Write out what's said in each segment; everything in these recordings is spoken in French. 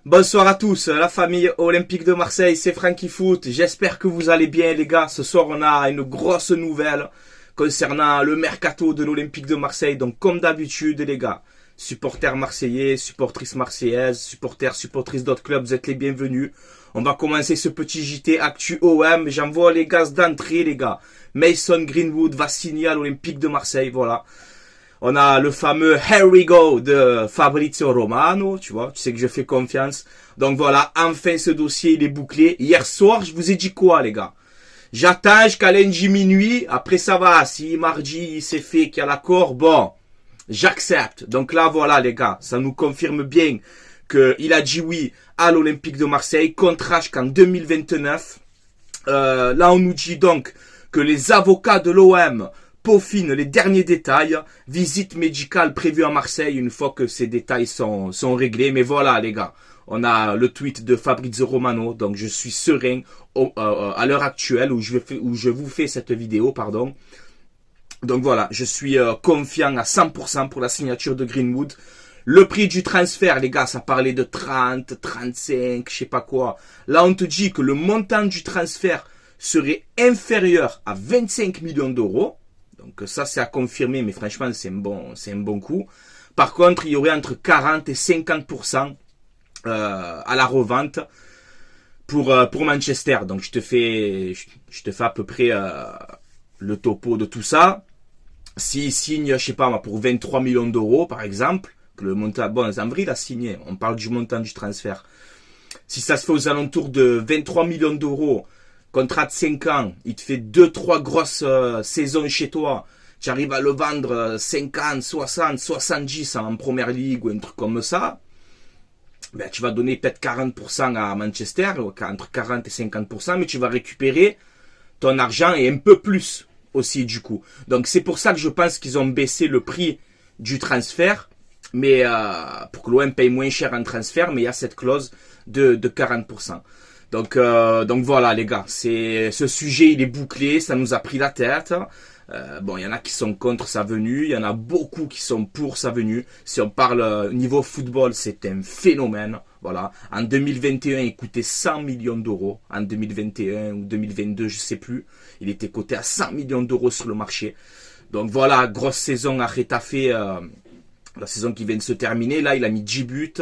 Bonsoir à tous, la famille Olympique de Marseille, c'est Francky Foot. J'espère que vous allez bien les gars. Ce soir on a une grosse nouvelle concernant le mercato de l'Olympique de Marseille. Donc comme d'habitude les gars, supporters marseillais, supportrices marseillaises, supportrices d'autres clubs, vous êtes les bienvenus. On va commencer ce petit JT Actu OM. J'envoie les gaz d'entrée les gars. Mason Greenwood va signer à l'Olympique de Marseille, voilà. On a le fameux Here We Go de Fabrizio Romano, tu vois, tu sais que je fais confiance. Donc voilà, enfin ce dossier il est bouclé. Hier soir, je vous ai dit quoi les gars? J'attends jusqu'à lundi minuit, après ça va, si mardi il s'est fait qu'il y a l'accord, bon, j'accepte. Donc là voilà les gars, ça nous confirme bien qu'il a dit oui à l'Olympique de Marseille, contrat jusqu'en 2029. Là on nous dit donc que les avocats de l'OM peaufine les derniers détails, visite médicale prévue à Marseille une fois que ces détails sont réglés. Mais voilà les gars, on a le tweet de Fabrizio Romano, donc je suis serein à l'heure actuelle où je vous fais cette vidéo, pardon. Donc voilà, je suis confiant à 100% pour la signature de Greenwood. Le prix du transfert, les gars, ça parlait de 30, 35, je sais pas quoi. Là, on te dit que le montant du transfert serait inférieur à 25 millions d'euros. Donc ça c'est à confirmer, mais franchement c'est un bon coup. Par contre, il y aurait entre 40 et 50% à la revente pour Manchester. Donc je te fais à peu près le topo de tout ça. S'il signe, je sais pas moi, pour 23 millions d'euros par exemple, que le montant, bon, Zambri l'a signé, on parle du montant du transfert. Si ça se fait aux alentours de 23 millions d'euros, contrat de 5 ans, il te fait 2-3 grosses saisons chez toi, tu arrives à le vendre 50, 60, 70 en première ligue ou un truc comme ça, ben, tu vas donner peut-être 40% à Manchester, entre 40 et 50%, mais tu vas récupérer ton argent et un peu plus aussi du coup. Donc c'est pour ça que je pense qu'ils ont baissé le prix du transfert, mais pour que l'OM paye moins cher en transfert, mais il y a cette clause de 40%. Donc voilà les gars, ce sujet il est bouclé, ça nous a pris la tête. Bon, il y en a qui sont contre sa venue, il y en a beaucoup qui sont pour sa venue. Si on parle niveau football, c'est un phénomène. Voilà, en 2021, il coûtait 100 millions d'euros. En 2021 ou 2022, je sais plus, il était coté à 100 millions d'euros sur le marché. Donc voilà, grosse saison à Retafe, la saison qui vient de se terminer. Là, il a mis 10 buts.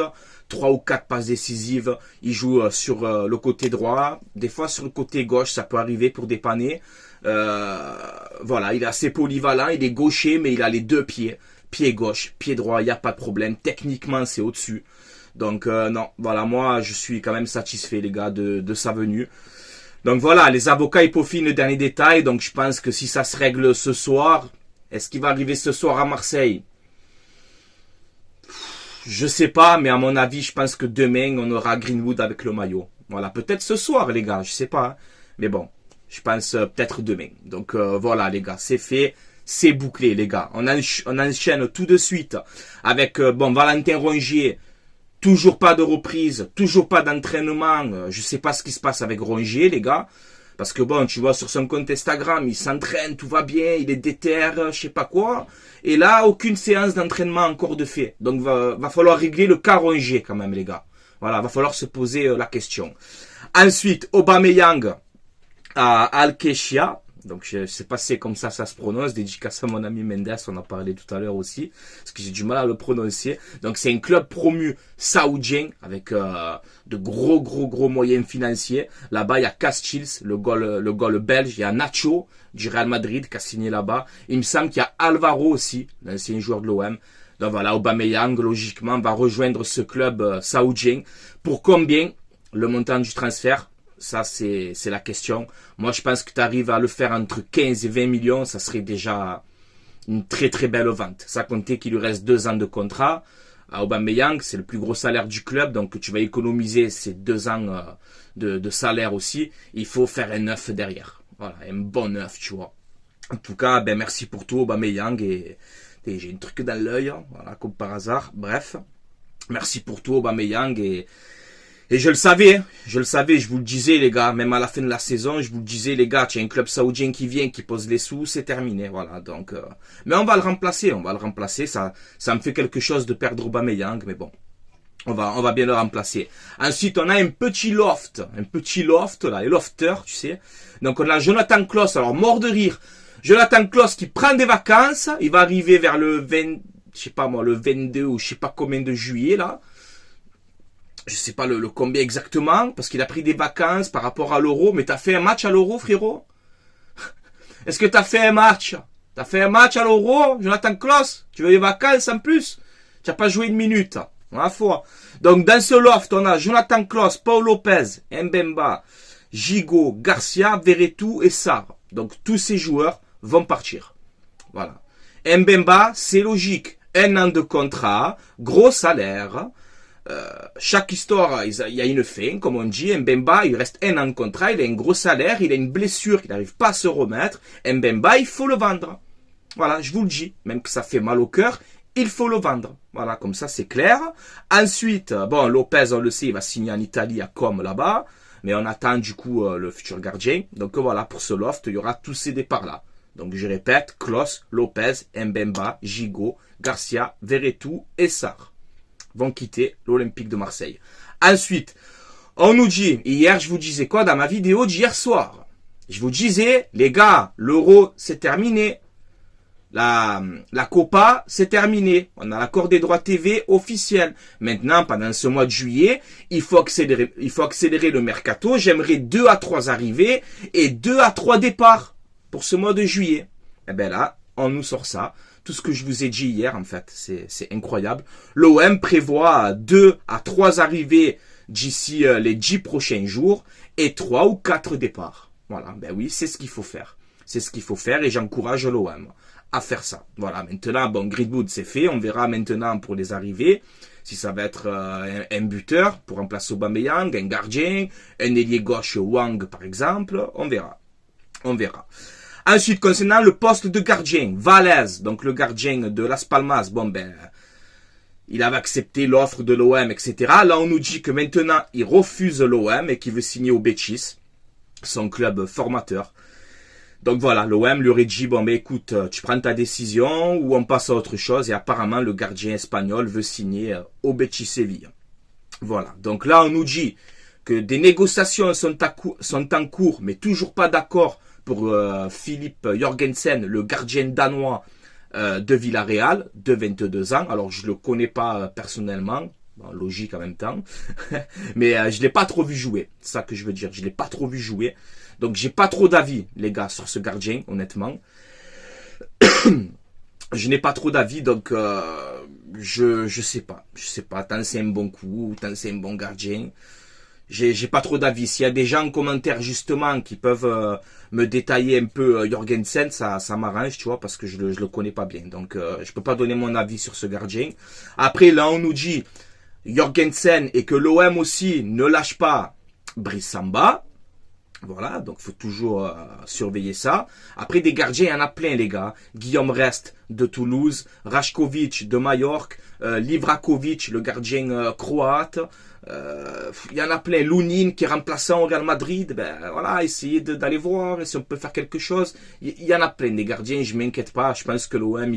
3 ou 4 passes décisives, il joue sur le côté droit, des fois sur le côté gauche, ça peut arriver pour dépanner. Voilà, il est assez polyvalent, il est gaucher, mais il a les deux pieds, pied gauche, pied droit, il n'y a pas de problème, techniquement c'est au-dessus. Donc non, voilà, moi je suis quand même satisfait les gars de sa venue. Donc voilà, les avocats ils peaufinent le dernier détail, donc je pense que si ça se règle ce soir, est-ce qu'il va arriver ce soir à Marseille ? Je sais pas, mais à mon avis, je pense que demain, on aura Greenwood avec le maillot. Voilà, peut-être ce soir, les gars, je sais pas. Hein. Mais bon, je pense peut-être demain. Donc voilà, les gars, c'est fait, c'est bouclé, les gars. On enchaîne tout de suite avec, Valentin Rongier. Toujours pas de reprise, toujours pas d'entraînement. Je sais pas ce qui se passe avec Rongier, les gars. Parce que bon, tu vois, sur son compte Instagram, il s'entraîne, tout va bien, il est déter, je sais pas quoi. Et là, aucune séance d'entraînement encore de fait. Donc, va falloir régler le cas Rongier quand même, les gars. Voilà, va falloir se poser la question. Ensuite, Aubameyang à Al-Keshia. Donc, je sais pas si c'est comme ça se prononce. Dédicace à mon ami Mendes, on en a parlé tout à l'heure aussi. Parce que j'ai du mal à le prononcer. Donc, c'est un club promu saoudien avec de gros moyens financiers. Là-bas, il y a Castells, le goal belge. Il y a Nacho du Real Madrid qui a signé là-bas. Il me semble qu'il y a Alvaro aussi, l'ancien joueur de l'OM. Donc voilà, Aubameyang, logiquement, va rejoindre ce club saoudien. Pour combien le montant du transfert? Ça, c'est la question. Moi, je pense que tu arrives à le faire entre 15 et 20 millions. Ça serait déjà une très belle vente. Ça comptait qu'il lui reste 2 ans de contrat. À Aubameyang, c'est le plus gros salaire du club. Donc, tu vas économiser ces 2 ans de salaire aussi. Il faut faire un neuf derrière. Voilà, un bon neuf, tu vois. En tout cas, merci pour tout, Aubameyang. Et j'ai un truc dans l'œil. Voilà, comme par hasard. Bref, merci pour tout, Aubameyang. Et je le savais, je vous le disais les gars, même à la fin de la saison, je vous le disais les gars, tu as un club saoudien qui vient, qui pose les sous, c'est terminé, voilà. Donc, mais on va le remplacer, ça me fait quelque chose de perdre Aubameyang, mais bon, On va bien le remplacer. Ensuite, on a un petit loft, là, les lofters, tu sais. Donc, on a Jonathan Klaus, alors mort de rire. Jonathan Klaus qui prend des vacances, il va arriver vers le 20, je sais pas moi, le 22 ou je sais pas combien de juillet, là. Je sais pas le combien exactement, parce qu'il a pris des vacances par rapport à l'Euro, mais t'as fait un match à l'Euro, frérot? Est-ce que t'as fait un match? T'as fait un match à l'Euro, Jonathan Klaus? Tu veux des vacances en plus? Tu n'as pas joué une minute. La foi. Donc, dans ce loft, on a Jonathan Klaus, Paul Lopez, Mbemba, Gigot, Garcia, Verretou et Sarr. Donc, tous ces joueurs vont partir. Voilà. Mbemba, c'est logique. 1 an de contrat, gros salaire. Chaque histoire, il y a une fin, comme on dit. Mbemba, il reste 1 an de contrat, il a un gros salaire, il a une blessure qu'il n'arrive pas à se remettre. Mbemba, il faut le vendre. Voilà, je vous le dis. Même que ça fait mal au cœur, il faut le vendre. Voilà, comme ça c'est clair. Ensuite, bon, Lopez, on le sait, il va signer en Italie à Com là-bas. Mais on attend du coup le futur gardien. Donc voilà, pour ce loft, il y aura tous ces départs-là. Donc je répète, Klaus, Lopez, Mbemba, Gigot, Garcia, Verretou et Sarr vont quitter l'Olympique de Marseille. Ensuite, on nous dit, hier je vous disais quoi dans ma vidéo d'hier soir? Je vous disais, les gars, l'Euro c'est terminé. La Copa, c'est terminé. On a l'accord des droits TV officiel. Maintenant, pendant ce mois de juillet, il faut accélérer le mercato. J'aimerais 2 à 3 arrivées et 2 à 3 départs pour ce mois de juillet. Et bien là, on nous sort ça. Tout ce que je vous ai dit hier, en fait, c'est incroyable. L'OM prévoit 2 à 3 arrivées d'ici les 10 prochains jours et 3 ou 4 départs. Voilà, ben oui, c'est ce qu'il faut faire. C'est ce qu'il faut faire et j'encourage l'OM à faire ça. Voilà, maintenant, bon, Greenwood c'est fait, on verra maintenant pour les arrivées, si ça va être un buteur pour remplacer Aubameyang, un gardien, un ailier gauche Wang par exemple, on verra. On verra. Ensuite, concernant le poste de gardien, Valez, donc le gardien de Las Palmas, bon ben, il avait accepté l'offre de l'OM, etc. Là, on nous dit que maintenant, il refuse l'OM et qu'il veut signer au Betis, son club formateur. Donc voilà, l'OM lui aurait dit, bon ben écoute, tu prends ta décision ou on passe à autre chose. Et apparemment, le gardien espagnol veut signer au Betis Séville. Voilà, donc là on nous dit que des négociations sont en cours, mais toujours pas d'accord pour Philippe Jorgensen, le gardien danois de Villarreal, de 22 ans. Alors je le connais pas personnellement. Bon, logique en même temps. Mais je l'ai pas trop vu jouer. C'est ça que je veux dire. Je l'ai pas trop vu jouer. Donc j'ai pas trop d'avis, les gars, sur ce gardien, honnêtement. Je n'ai pas trop d'avis, donc je sais pas. Je sais pas. Tant c'est un bon coup, tant c'est un bon gardien. J'ai pas trop d'avis. S'il y a des gens en commentaire justement qui peuvent me détailler un peu Jorgensen, ça m'arrange, tu vois, parce que je le connais pas bien. Donc je peux pas donner mon avis sur ce gardien. Après là on nous dit Jorgensen et que l'OM aussi ne lâche pas Brice Samba. Voilà, donc faut toujours surveiller ça. Après, des gardiens, il y en a plein, les gars. Guillaume Rest de Toulouse, Rajkovic de Majorque, Livrakovic, le gardien croate. Il y en a plein. Lunin qui est remplaçant au Real Madrid. Ben voilà, essayez d'aller voir et si on peut faire quelque chose. Il y en a plein des gardiens, je m'inquiète pas. Je pense que l'OM,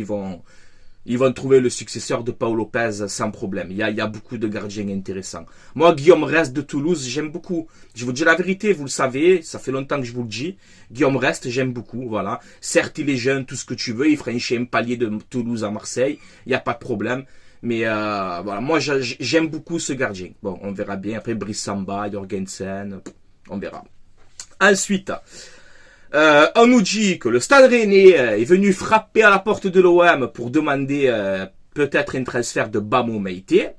ils vont trouver le successeur de Paul Lopez sans problème. Il y a beaucoup de gardiens intéressants. Moi, Guillaume Rest de Toulouse, j'aime beaucoup. Je vous dis la vérité, vous le savez, ça fait longtemps que je vous le dis. Guillaume Rest, j'aime beaucoup, voilà. Certes, il est jeune, tout ce que tu veux, il franchit un palier de Toulouse à Marseille, il n'y a pas de problème. Mais voilà, moi, j'aime beaucoup ce gardien. Bon, on verra bien. Après, Brice Samba, Jorgensen, on verra. Ensuite... on nous dit que le Stade Rennais est venu frapper à la porte de l'OM pour demander peut-être un transfert de Bamo Meïté.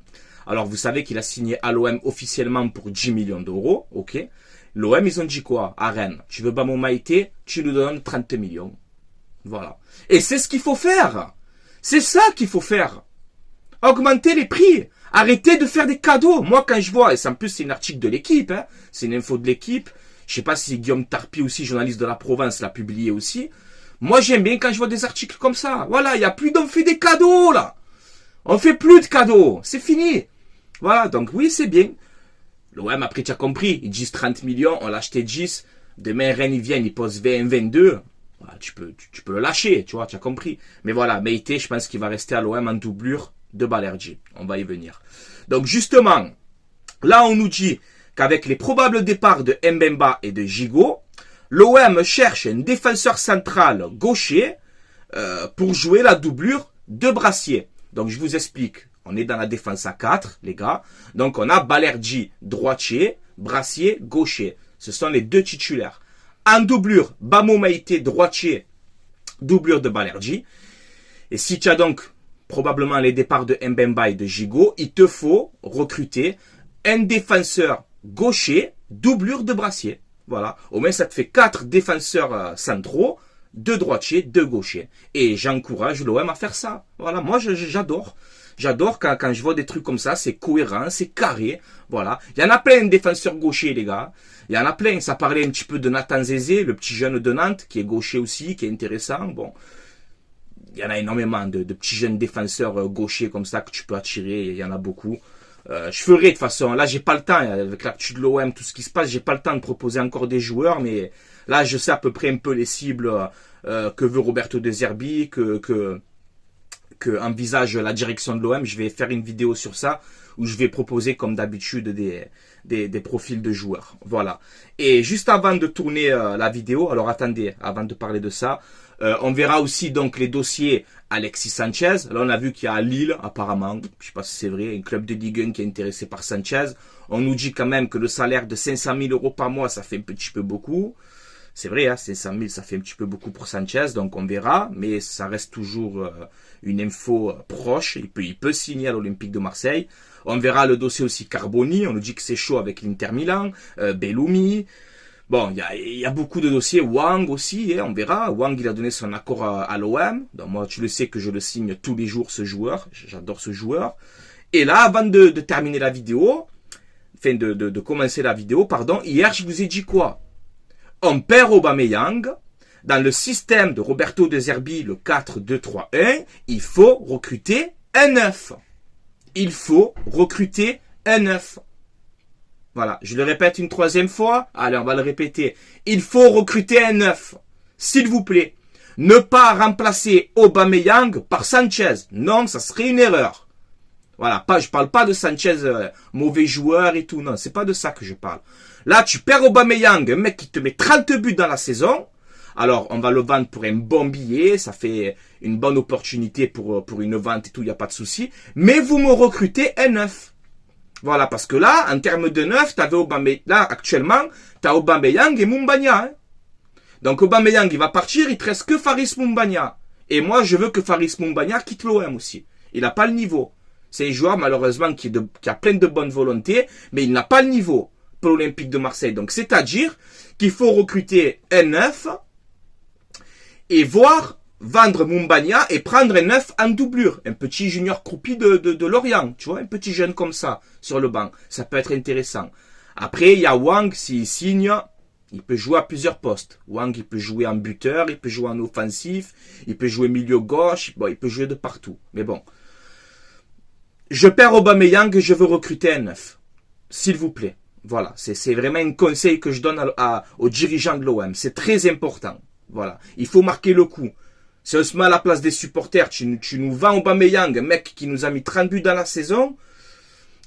Alors vous savez qu'il a signé à l'OM officiellement pour 10 millions d'euros, ok. L'OM ils ont dit quoi à Rennes? Tu veux Bamo Meïté, tu nous donnes 30 millions. Voilà. Et c'est ce qu'il faut faire. C'est ça qu'il faut faire. Augmenter les prix. Arrêtez de faire des cadeaux. Moi quand je vois, et en plus c'est un article de l'équipe, hein, c'est une info de l'équipe. Je sais pas si Guillaume Tarpi aussi, journaliste de la Provence, l'a publié aussi. Moi, j'aime bien quand je vois des articles comme ça. Voilà, il n'y a plus d'on fait des cadeaux, là. On fait plus de cadeaux. C'est fini. Voilà, donc oui, c'est bien. L'OM, après, tu as compris. Ils disent 30 millions, on l'a acheté 10. Demain, Rennes, ils viennent, ils posent 20, 22. Voilà, tu peux le lâcher, tu vois, tu as compris. Mais voilà, Meïté, je pense qu'il va rester à l'OM en doublure de Balerdi. On va y venir. Donc justement, là on nous dit qu'avec les probables départs de Mbemba et de Gigot, l'OM cherche un défenseur central gaucher pour jouer la doublure de Brassier. Donc je vous explique. On est dans la défense à 4, les gars. Donc on a Balerdi droitier, Brassier gaucher. Ce sont les deux titulaires. En doublure, Bamo Maïté droitier, doublure de Balerdi. Et si tu as donc probablement les départs de Mbemba et de Gigot, il te faut recruter un défenseur gaucher, doublure de Brassier. Voilà. Au moins ça te fait 4 défenseurs centraux, 2 droitiers, 2 gauchers. Et j'encourage l'OM à faire ça. Voilà. Moi j'adore. J'adore quand je vois des trucs comme ça, c'est cohérent, c'est carré, voilà. Il y en a plein de défenseurs gauchers, les gars. Il y en a plein. Ça parlait un petit peu de Nathan Zézé, le petit jeune de Nantes, qui est gaucher aussi, qui est intéressant. Bon, il y en a énormément de petits jeunes défenseurs gauchers comme ça que tu peux attirer. Il y en a beaucoup. Je ferai de toute façon. Là, j'ai pas le temps avec l'actu de l'OM, tout ce qui se passe. J'ai pas le temps de proposer encore des joueurs, mais là, je sais à peu près un peu les cibles que veut Roberto De Zerbi, que envisage la direction de l'OM. Je vais faire une vidéo sur ça où je vais proposer comme d'habitude des profils de joueurs. Voilà. Et juste avant de tourner la vidéo, alors attendez, avant de parler de ça, on verra aussi donc les dossiers Alexis Sanchez. Là on a vu qu'il y a Lille apparemment, je sais pas si c'est vrai, un club de Ligue 1 qui est intéressé par Sanchez. On nous dit quand même que le salaire de 500 000 € par mois, ça fait un petit peu beaucoup. C'est vrai, hein, 500 000, ça fait un petit peu beaucoup pour Sanchez, donc on verra, mais ça reste toujours une info proche. Il peut signer à l'Olympique de Marseille. On verra le dossier aussi Carboni, on nous dit que c'est chaud avec l'Inter Milan, Belloumi. Bon, il y a beaucoup de dossiers. Wang aussi, hein, on verra. Wang, il a donné son accord à l'OM. Donc moi, tu le sais que je le signe tous les jours, ce joueur. J'adore ce joueur. Et là, avant de terminer la vidéo, enfin de commencer la vidéo, pardon, hier, je vous ai dit quoi? On perd Aubameyang. Dans le système de Roberto De Zerbi, le 4-2-3-1, il faut recruter un 9. Il faut recruter un 9. Voilà, je le répète une troisième fois. Allez, on va le répéter. Il faut recruter un 9. S'il vous plaît. Ne pas remplacer Aubameyang par Sanchez. Non, ça serait une erreur. Voilà, je parle pas de Sanchez, mauvais joueur et tout. Non, c'est pas de ça que je parle. Là, tu perds Aubameyang, un mec qui te met 30 buts dans la saison. Alors, on va le vendre pour un bon billet. Ça fait une bonne opportunité pour une vente et tout, il n'y a pas de souci. Mais vous me recrutez un 9. Voilà, parce que là, en termes de 9, t'avais Aubameyang. Là, actuellement, t'as Aubameyang et Mumbagna. Hein. Donc, Aubameyang, il va partir, il te reste que Faris Mumbagna. Et moi, je veux que Faris Mumbagna quitte l'OM aussi. Il n'a pas le niveau. C'est un joueur, malheureusement, qui a plein de bonne volonté, mais il n'a pas le niveau pour l'Olympique de Marseille. Donc, c'est-à-dire qu'il faut recruter un 9 et vendre Mumbagna et prendre un 9 en doublure. Un petit junior croupi de Lorient, tu vois, un petit jeune comme ça, sur le banc. Ça peut être intéressant. Après, il y a Wang, s'il signe, il peut jouer à plusieurs postes. Wang, il peut jouer en buteur, il peut jouer en offensif, il peut jouer milieu gauche, bon, il peut jouer de partout. Mais bon. Je perds Aubameyang et je veux recruter un 9. S'il vous plaît. Voilà, c'est vraiment un conseil que je donne aux dirigeants de l'OM. C'est très important. Voilà, il faut marquer le coup. Si on se met à la place des supporters, tu nous vends Aubameyang, un mec qui nous a mis 30 buts dans la saison,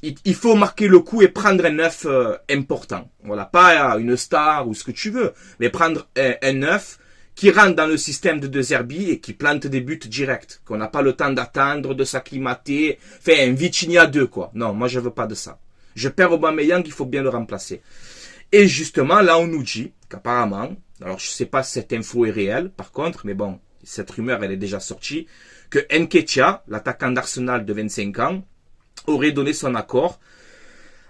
il faut marquer le coup et prendre un 9 important. Voilà, pas une star ou ce que tu veux, mais prendre un 9 qui rentre dans le système de De Zerbi et qui plante des buts directs, qu'on n'a pas le temps d'attendre, de s'acclimater, faire un Vitinha 2, quoi. Non, moi je veux pas de ça. Je perds Aubameyang, il faut bien le remplacer. Et justement, là on nous dit qu'apparemment, alors je sais pas si cette info est réelle, par contre, mais bon, cette rumeur elle est déjà sortie, que Nketiah, l'attaquant d'Arsenal de 25 ans, aurait donné son accord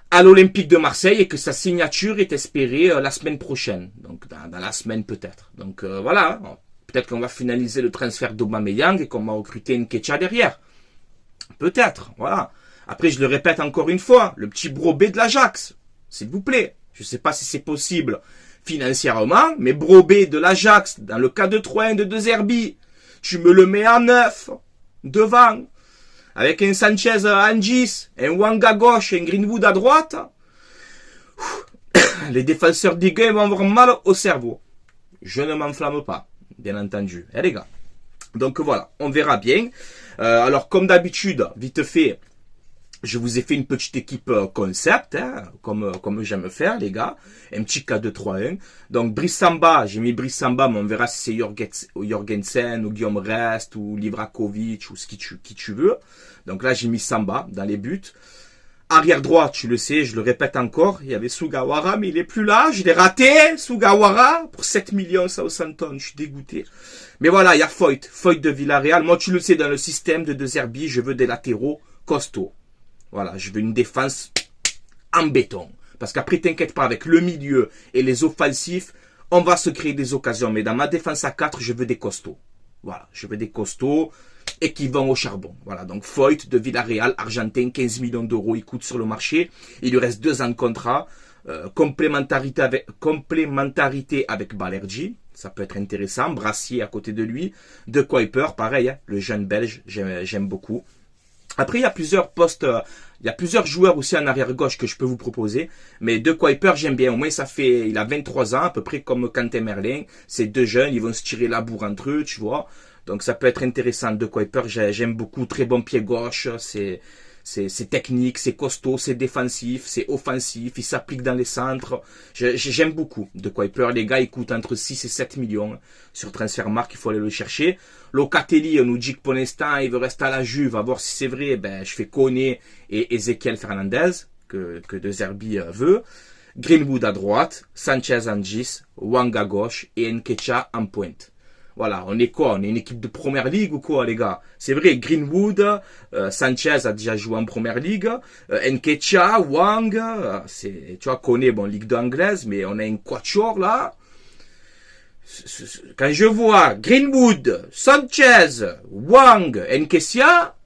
à l'Olympique de Marseille et que sa signature est espérée la semaine prochaine. Donc dans la semaine peut-être. Donc voilà, peut-être qu'on va finaliser le transfert d'Aubameyang et qu'on va recruter Nketiah derrière. Peut-être, voilà. Après je le répète encore une fois, le petit Brobé de l'Ajax, s'il vous plaît. Je ne sais pas si c'est possible financièrement, mais Brobé de l'Ajax, dans le cas de 3-1 de De Zerbi, tu me le mets en 9, devant, avec un Sanchez en 10, un Wang à gauche, un Greenwood à droite. Les défenseurs d'Iguin vont avoir mal au cerveau. Je ne m'enflamme pas, bien entendu. Eh les gars. Donc voilà, on verra bien. Alors, comme d'habitude, vite fait, je vous ai fait une petite équipe concept, hein, comme j'aime faire, les gars. Un petit K2-3-1. Donc, Brice Samba, j'ai mis Brice Samba, mais on verra si c'est Jorgensen, ou Guillaume Rest, ou Livrakovic, ou qui tu veux. Donc là, j'ai mis Samba dans les buts. Arrière droit, tu le sais, je le répète encore, il y avait Sugawara, mais il est plus là, je l'ai raté, Sugawara, pour 7 millions, Southampton, je suis dégoûté. Mais voilà, il y a Foyt de Villarreal. Moi, tu le sais, dans le système de De Zerbi, je veux des latéraux costauds. Voilà, je veux une défense en béton. Parce qu'après, t'inquiète pas, avec le milieu et les offensifs, on va se créer des occasions. Mais dans ma défense à 4, je veux des costauds. Voilà, je veux des costauds et qui vont au charbon. Voilà, donc Foyt de Villarreal, argentin, 15 millions d'euros, il coûte sur le marché. Il lui reste 2 ans de contrat. Complémentarité avec Balerdi. Ça peut être intéressant. Brassier à côté de lui. De Kuiper, pareil, hein, le jeune belge, j'aime beaucoup. Après, il y a plusieurs postes, il y a plusieurs joueurs aussi en arrière-gauche que je peux vous proposer. Mais De Kuiper, j'aime bien. Au moins, il a 23 ans, à peu près comme Quentin Merlin. C'est 2 jeunes, ils vont se tirer la bourre entre eux, tu vois. Donc, ça peut être intéressant. De Kuiper, j'aime beaucoup. Très bon pied gauche. C'est technique, c'est costaud, c'est défensif, c'est offensif. Il s'applique dans les centres. J'aime beaucoup De Kuiper. Les gars, ils coûtent entre 6 et 7 millions. Sur Transfermarkt, il faut aller le chercher. Locatelli, on nous dit que pour l'instant, il veut rester à la Juve. À voir si c'est vrai. Ben, je fais Koné et Ezequiel Fernandez, que De Zerbi veut. Greenwood à droite, Sanchez en 10, Wang à gauche et Nketiah en pointe. Voilà, on est quoi? On est une équipe de première ligue ou quoi, les gars? C'est vrai, Greenwood, Sanchez a déjà joué en première ligue, Nketiah, Wang, tu vois, Koné, bon, Ligue 2 anglaise, mais on a un quatuor là. Quand je vois Greenwood, Sanchez, Wang, Nketiah,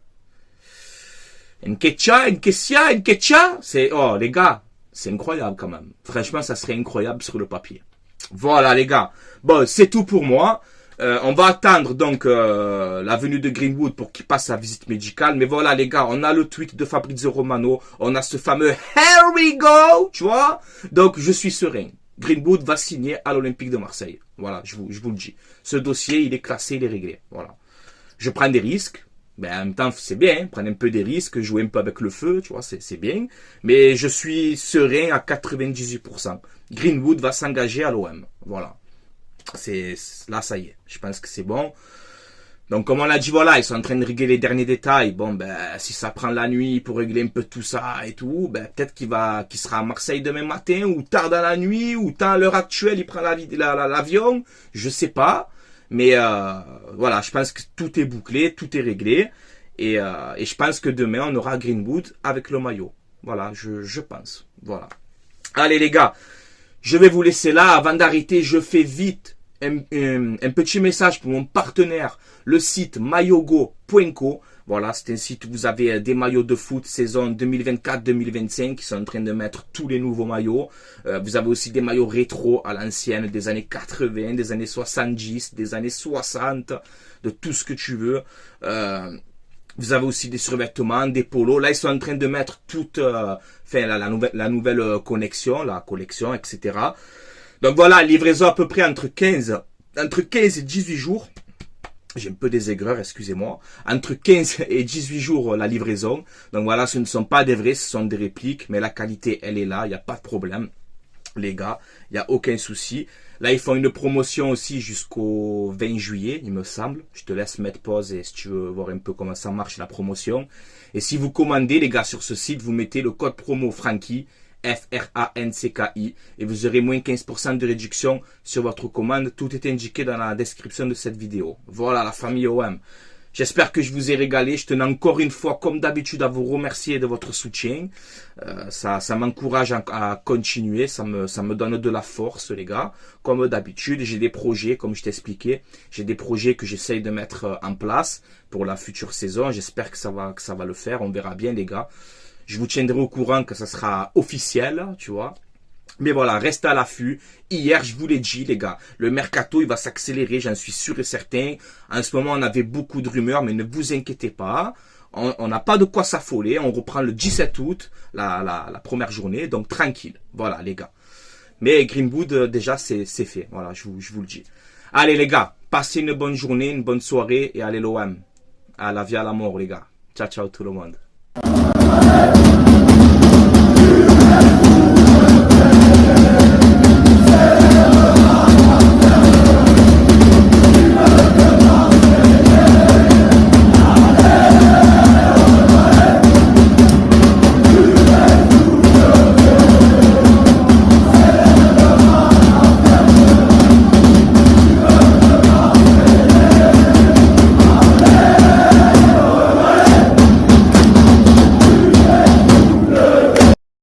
c'est, oh, les gars, c'est incroyable quand même. Franchement, ça serait incroyable sur le papier. Voilà, les gars. Bon, c'est tout pour moi. On va attendre donc la venue de Greenwood pour qu'il passe sa visite médicale. Mais voilà, les gars, on a le tweet de Fabrizio Romano. On a ce fameux Here we go, tu vois. Donc, je suis serein. Greenwood va signer à l'Olympique de Marseille. Voilà, je vous le dis. Ce dossier, il est classé, il est réglé. Voilà. Je prends des risques. Ben, en même temps, c'est bien, hein, prendre un peu des risques, jouer un peu avec le feu, tu vois, c'est bien. Mais je suis serein à 98%. Greenwood va s'engager à l'OM. Voilà. Là, ça y est. Je pense que c'est bon. Donc, comme on l'a dit, voilà, ils sont en train de régler les derniers détails. Bon, ben, si ça prend la nuit pour régler un peu tout ça et tout, ben, peut-être qu'il sera à Marseille demain matin, ou tard dans la nuit, ou tard à l'heure actuelle, il prend l'avion. Je sais pas. Mais, voilà, je pense que tout est bouclé, tout est réglé. Et je pense que demain, on aura Greenwood avec le maillot. Voilà, je pense. Voilà. Allez, les gars. Je vais vous laisser là. Avant d'arrêter, je fais vite un petit message pour mon partenaire, le site maillogo.co. Voilà, c'est un site où vous avez des maillots de foot saison 2024-2025 qui sont en train de mettre tous les nouveaux maillots. Vous avez aussi des maillots rétro à l'ancienne, des années 80, des années 70, des années 60, de tout ce que tu veux. Vous avez aussi des survêtements, des polos. Là, ils sont en train de mettre toute la nouvelle collection, etc. Donc voilà, livraison à peu près entre 15 et 18 jours. J'ai un peu des aigreurs, excusez-moi. Entre 15 et 18 jours, la livraison. Donc voilà, ce ne sont pas des vrais, ce sont des répliques. Mais la qualité, elle est là, il n'y a pas de problème. Les gars, il n'y a aucun souci. Là, ils font une promotion aussi jusqu'au 20 juillet, il me semble. Je te laisse mettre pause et si tu veux voir un peu comment ça marche la promotion. Et si vous commandez, les gars, sur ce site, vous mettez le code promo Francky, F-R-A-N-C-K-I, et vous aurez moins 15% de réduction sur votre commande. Tout est indiqué dans la description de cette vidéo. Voilà, la famille OM. J'espère que je vous ai régalé. Je tenais encore une fois, comme d'habitude, à vous remercier de votre soutien. Ça m'encourage à continuer. Ça me donne de la force, les gars. Comme d'habitude, j'ai des projets, comme je t'expliquais. J'ai des projets que j'essaye de mettre en place pour la future saison. J'espère que ça va le faire. On verra bien, les gars. Je vous tiendrai au courant que ça sera officiel, tu vois. Mais voilà, restez à l'affût. Hier, je vous l'ai dit, les gars, le mercato, il va s'accélérer, j'en suis sûr et certain. En ce moment, on avait beaucoup de rumeurs, mais ne vous inquiétez pas. On n'a pas de quoi s'affoler. On reprend le 17 août, la première journée. Donc, tranquille. Voilà, les gars. Mais Greenwood, déjà, c'est fait. Voilà, je vous le dis. Allez, les gars, passez une bonne journée, une bonne soirée et allez l'OM. À la vie à la mort, les gars. Ciao, ciao tout le monde.